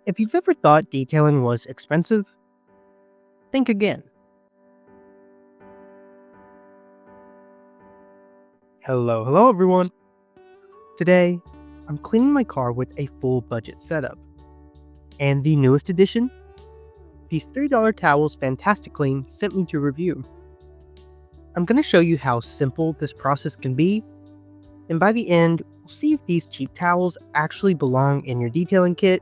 If you've ever thought detailing was expensive, think again. Hello everyone. Today, I'm cleaning my car with a full budget setup. And the newest addition? These $3 towels FantastiCLEAN sent me to review. I'm going to show you how simple this process can be, and by the end, we'll see if these cheap towels actually belong in your detailing kit,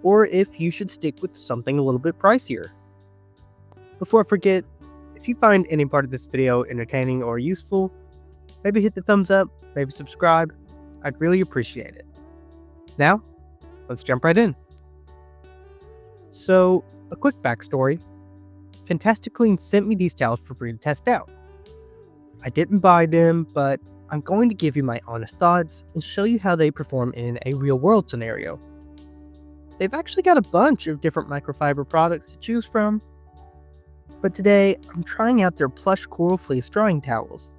or if you should stick with something a little bit pricier. Before I forget, if you find any part of this video entertaining or useful, maybe hit the thumbs up, maybe subscribe. I'd really appreciate it. Now, let's jump right in. So, a quick backstory. FantastiCLEAN sent me these towels for free to test out. I didn't buy them, but I'm going to give you my honest thoughts and show you how they perform in a real-world scenario. They've actually got a bunch of different microfiber products to choose from, but today I'm trying out their plush coral fleece drying towels.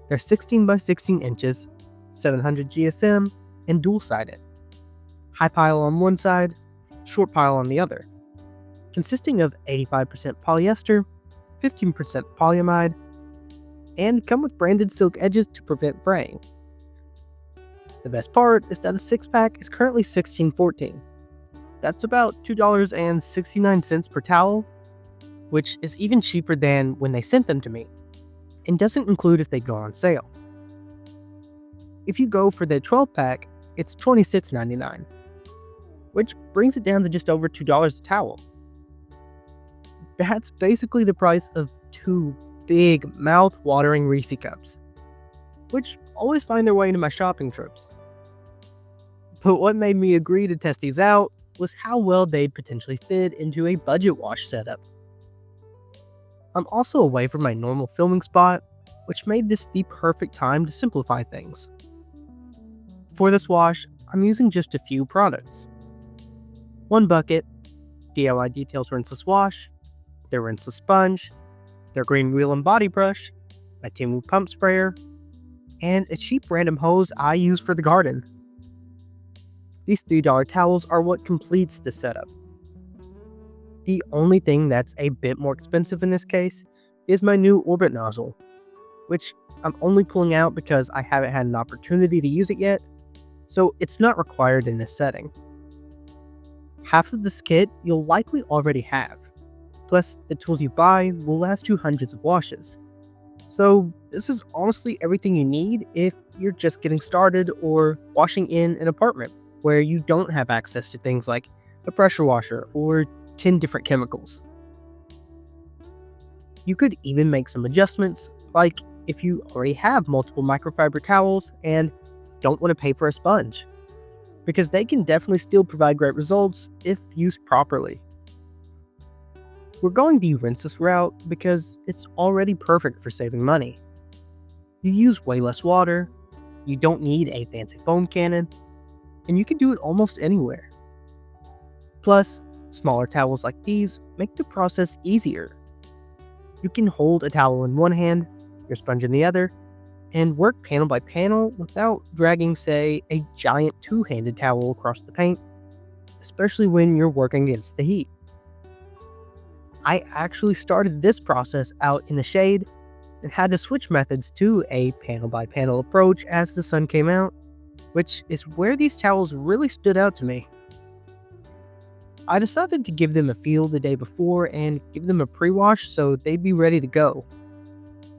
They're 16 by 16 inches, 700 GSM, and dual-sided. High pile on one side, short pile on the other, consisting of 85% polyester, 15% polyamide, and come with branded silk edges to prevent fraying. The best part is that a 6-pack is currently $16.14. That's about $2.69 per towel, which is even cheaper than when they sent them to me, and doesn't include if they go on sale. If you go for the 12-pack, it's $26.99, which brings it down to just over $2 a towel. That's basically the price of 2 big, mouth-watering Reese cups, which always find their way into my shopping trips. But what made me agree to test these out was how well they'd potentially fit into a budget wash setup. I'm also away from my normal filming spot, which made this the perfect time to simplify things. For this wash, I'm using just a few products. 1 bucket, DIY Details Rinseless Wash, their Rinseless Sponge, their green wheel and body brush, my Timu pump sprayer, and a cheap random hose I use for the garden. These $3 towels are what completes the setup. The only thing that's a bit more expensive in this case is my new orbit nozzle, which I'm only pulling out because I haven't had an opportunity to use it yet, so it's not required in this setting. Half of this kit you'll likely already have, plus the tools you buy will last you hundreds of washes. So this is honestly everything you need if you're just getting started or washing in an apartment where you don't have access to things like a pressure washer or 10 different chemicals. You could even make some adjustments, like if you already have multiple microfiber towels and don't want to pay for a sponge, because they can definitely still provide great results if used properly. We're going the rinseless route because it's already perfect for saving money. You use way less water, you don't need a fancy foam cannon, and you can do it almost anywhere. Plus, smaller towels like these make the process easier. You can hold a towel in one hand, your sponge in the other, and work panel by panel without dragging, say, a giant two-handed towel across the paint, especially when you're working against the heat. I actually started this process out in the shade and had to switch methods to a panel by panel approach as the sun came out, which is where these towels really stood out to me. I decided to give them a feel the day before and give them a pre-wash so they'd be ready to go.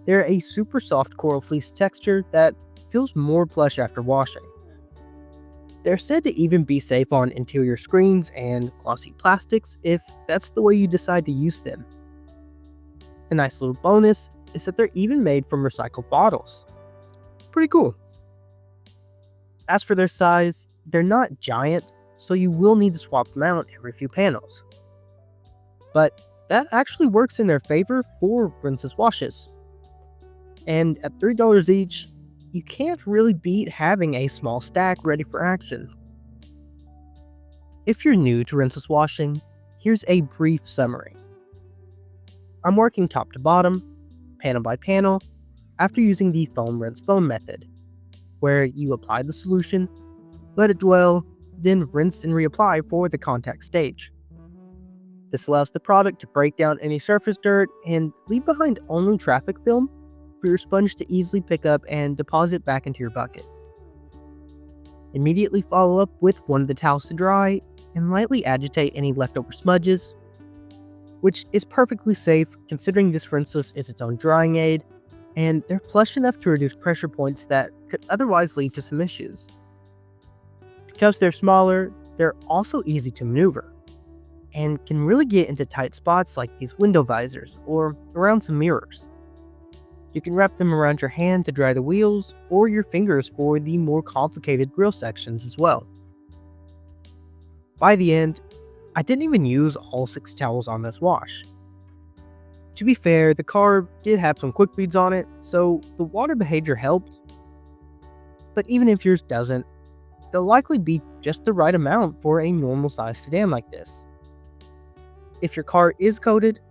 They're a super soft coral fleece texture that feels more plush after washing. They're said to even be safe on interior screens and glossy plastics if that's the way you decide to use them. A nice little bonus is that they're even made from recycled bottles. Pretty cool. As for their size, they're not giant, so you will need to swap them out every few panels. But that actually works in their favor for rinseless washes. And at $3 each, you can't really beat having a small stack ready for action. If you're new to rinseless washing, here's a brief summary. I'm working top to bottom, panel by panel, after using the foam rinse foam method, where you apply the solution, let it dwell, then rinse and reapply for the contact stage. This allows the product to break down any surface dirt and leave behind only traffic film for your sponge to easily pick up and deposit back into your bucket. Immediately follow up with one of the towels to dry and lightly agitate any leftover smudges, which is perfectly safe considering this rinseless is its own drying aid, and they're plush enough to reduce pressure points that could otherwise lead to some issues. Because they're smaller, they're also easy to maneuver, and can really get into tight spots like these window visors or around some mirrors. You can wrap them around your hand to dry the wheels, or your fingers for the more complicated grill sections as well. By the end, I didn't even use all 6 towels on this wash. To be fair, the car did have some quick beads on it, so the water behavior helped. But even if yours doesn't, they'll likely be just the right amount for a normal sized sedan like this. If your car is coated,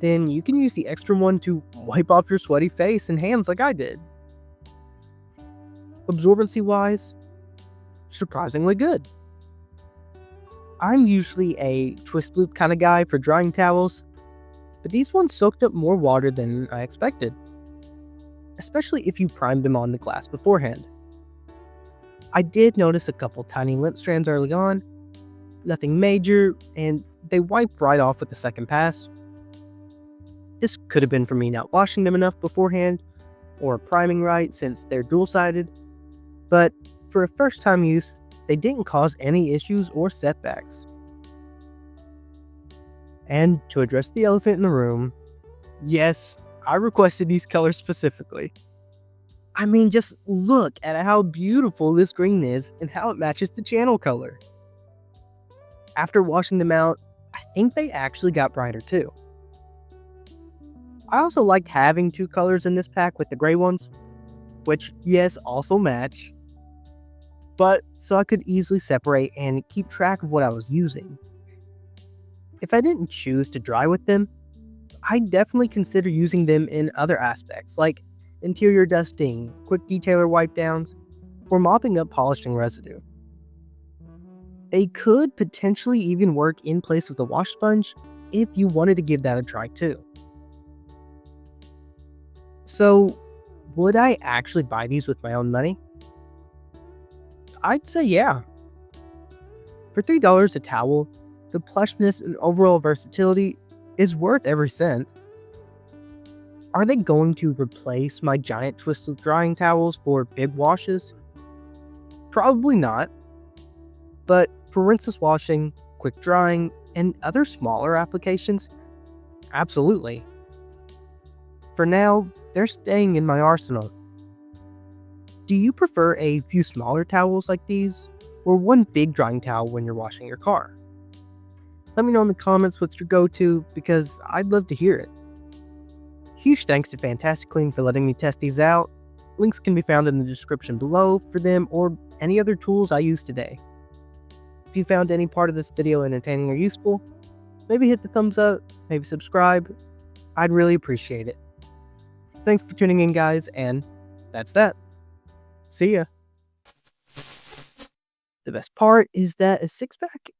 then you can use the extra one to wipe off your sweaty face and hands like I did. Absorbency wise, surprisingly good. I'm usually a twist loop kind of guy for drying towels, but these ones soaked up more water than I expected, especially if you primed them on the glass beforehand. I did notice a couple tiny lint strands early on, nothing major, and they wiped right off with the second pass. This could have been from me not washing them enough beforehand, or priming right since they're dual-sided, but for a first time use, they didn't cause any issues or setbacks. And to address the elephant in the room, yes, I requested these colors specifically. I mean, just look at how beautiful this green is and how it matches the channel color. After washing them out, I think they actually got brighter too. I also liked having 2 colors in this pack with the gray ones, which yes, also match, but so I could easily separate and keep track of what I was using. If I didn't choose to dry with them, I'd definitely consider using them in other aspects like interior dusting, quick detailer wipe downs, or mopping up polishing residue. They could potentially even work in place of the wash sponge if you wanted to give that a try too. So, would I actually buy these with my own money? I'd say yeah. For $3 a towel, the plushness and overall versatility is worth every cent. Are they going to replace my giant twisted drying towels for big washes? Probably not. But for rinseless washing, quick drying, and other smaller applications, absolutely. For now, they're staying in my arsenal. Do you prefer a few smaller towels like these, or one big drying towel when you're washing your car? Let me know in the comments what's your go-to, because I'd love to hear it. Huge thanks to FantastiCLEAN for letting me test these out. Links can be found in the description below for them or any other tools I used today. If you found any part of this video entertaining or useful, maybe hit the thumbs up, maybe subscribe. I'd really appreciate it. Thanks for tuning in, guys, and that's that. See ya. The best part is that a 6-pack